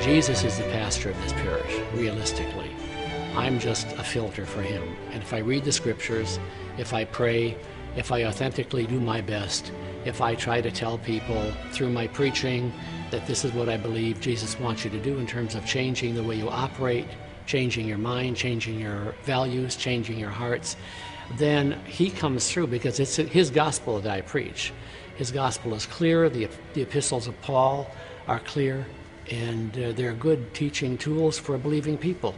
Jesus is the pastor of this parish, realistically. I'm just a filter for him. And if I read the scriptures, if I pray, if I authentically do my best, if I try to tell people through my preaching that this is what I believe Jesus wants you to do in terms of changing the way you operate, changing your mind, changing your values, changing your hearts, then he comes through, because it's his gospel that I preach. His gospel is clear, the epistles of Paul are clear, and they're good teaching tools for believing people.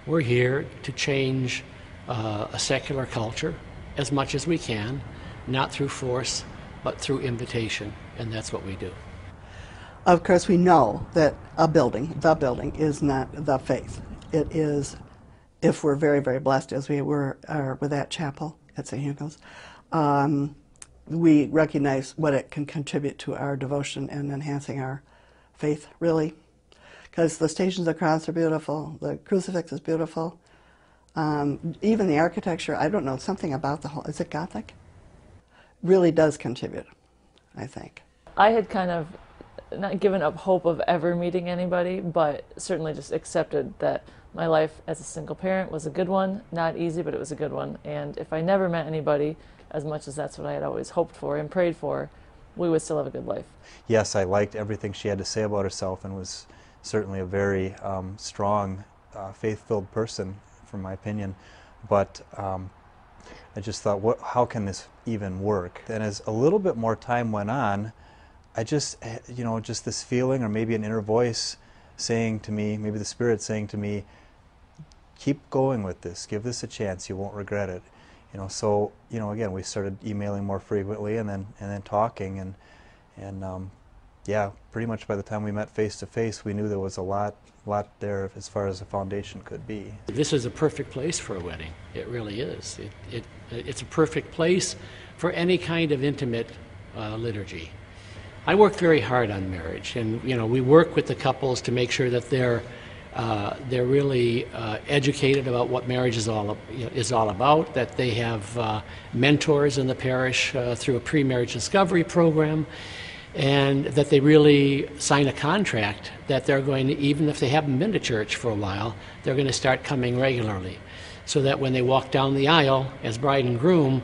We're here to change a secular culture as much as we can, not through force, but through invitation, and that's what we do. Of course, we know that the building is not the faith. It is, if we're very, very blessed, as we are with that chapel at St. Hugo's, we recognize what it can contribute to our devotion and enhancing our faith, really. Because the Stations of the Cross are beautiful, the crucifix is beautiful, even the architecture, I don't know, something about the whole, is it Gothic? Really does contribute, I think. I had kind of not given up hope of ever meeting anybody, but certainly just accepted that my life as a single parent was a good one. Not easy, but it was a good one. And if I never met anybody, as much as that's what I had always hoped for and prayed for, we would still have a good life. Yes, I liked everything she had to say about herself and was certainly a very strong, faith-filled person, from my opinion. But I just thought, how can this even work? And as a little bit more time went on, I just, just this feeling, or maybe an inner voice saying to me, maybe the Spirit saying to me, keep going with this, give this a chance, you won't regret it. So, again, we started emailing more frequently and then talking, and yeah, pretty much by the time we met face to face, we knew there was a lot there as far as a foundation could be. This is a perfect place for a wedding. It really is. It's a perfect place for any kind of intimate liturgy. I work very hard on marriage, and we work with the couples to make sure that they're really educated about what marriage is all about, that they have mentors in the parish through a pre-marriage discovery program, and that they really sign a contract that they're going to, even if they haven't been to church for a while, they're going to start coming regularly, so that when they walk down the aisle as bride and groom,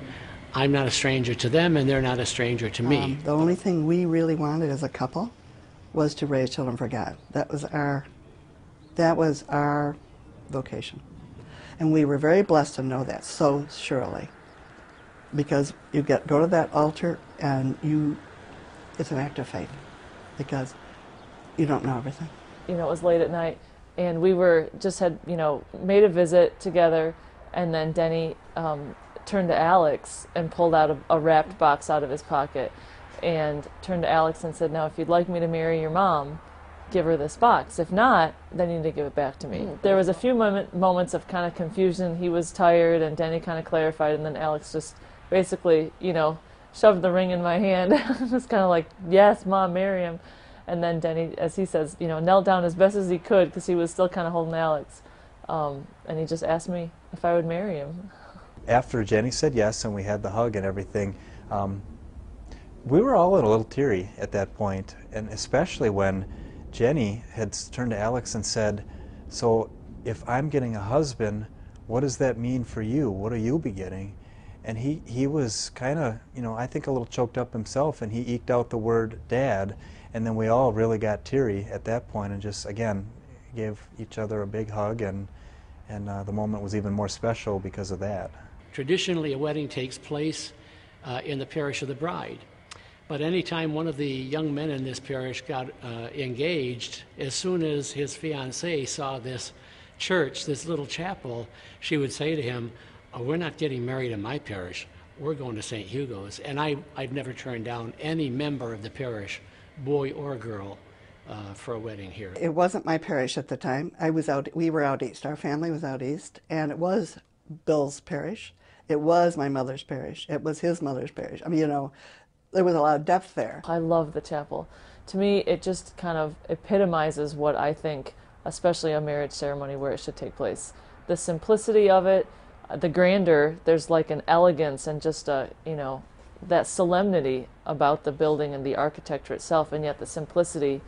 I'm not a stranger to them and they're not a stranger to me. The only thing we really wanted as a couple was to raise children for God. That was our vocation. And we were very blessed to know that so surely. Because you go to that altar and it's an act of faith. Because you don't know everything. It was late at night and we had made a visit together, and then Denny turned to Alex and pulled out a wrapped box out of his pocket and turned to Alex and said, now if you'd like me to marry your mom, give her this box. If not, then you need to give it back to me. There was a few moments of kind of confusion. He was tired and Denny kind of clarified, and then Alex just basically, shoved the ring in my hand. Just kind of like, yes, Mom, marry him. And then Denny, as he says, knelt down as best as he could because he was still kind of holding Alex. And he just asked me if I would marry him. After Jenny said yes and we had the hug and everything, we were all a little teary at that point, and especially when Jenny had turned to Alex and said, so if I'm getting a husband, what does that mean for you? What will you be getting? And he was kind of, I think a little choked up himself, and he eked out the word Dad, and then we all really got teary at that point and just, again, gave each other a big hug, and the moment was even more special because of that. Traditionally, a wedding takes place in the parish of the bride. But anytime one of the young men in this parish got engaged, as soon as his fiancée saw this church, this little chapel, she would say to him, oh, we're not getting married in my parish, we're going to St. Hugo's. And I've never turned down any member of the parish, boy or girl, for a wedding here. It wasn't my parish at the time. We were out east. Our family was out east, and it was Bill's parish. It was my mother's parish. It was his mother's parish. I mean, there was a lot of depth there. I love the chapel. To me, it just kind of epitomizes what I think, especially a marriage ceremony, where it should take place. The simplicity of it, the grandeur, there's like an elegance and just that solemnity about the building and the architecture itself, and yet the simplicity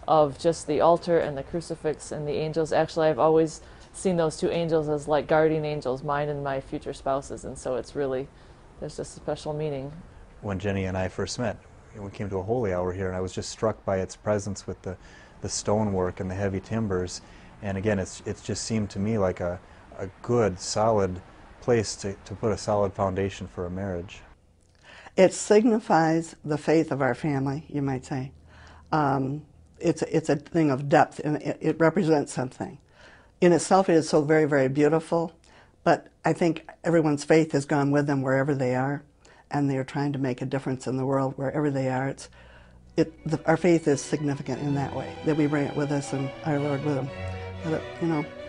of just the altar and the crucifix and the angels. Actually, I've always seen those two angels as like guardian angels, mine and my future spouse's, and so it's really, there's just a special meaning. When Jenny and I first met, we came to a holy hour here, and I was just struck by its presence with the stonework and the heavy timbers. And again, it's just seemed to me like a good, solid place to put a solid foundation for a marriage. It signifies the faith of our family, you might say. It's a thing of depth, and it represents something. In itself, it is so very, very beautiful, but I think everyone's faith has gone with them wherever they are, and they're trying to make a difference in the world wherever they are. Our faith is significant in that way, that we bring it with us and our Lord with them. But,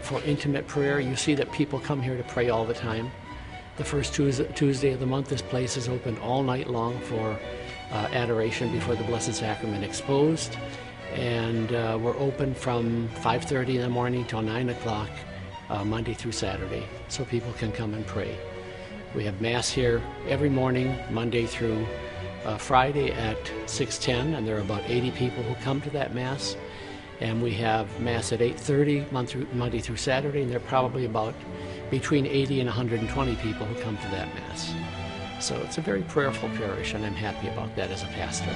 For intimate prayer, you see that people come here to pray all the time. The first Tuesday of the month, this place is open all night long for adoration before the Blessed Sacrament exposed. And we're open from 5:30 in the morning till 9 o'clock, Monday through Saturday, so people can come and pray. We have Mass here every morning, Monday through Friday at 6:10, and there are about 80 people who come to that Mass. And we have Mass at 8:30 Monday through Saturday, and there are probably about between 80 and 120 people who come to that Mass. So it's a very prayerful parish, and I'm happy about that as a pastor.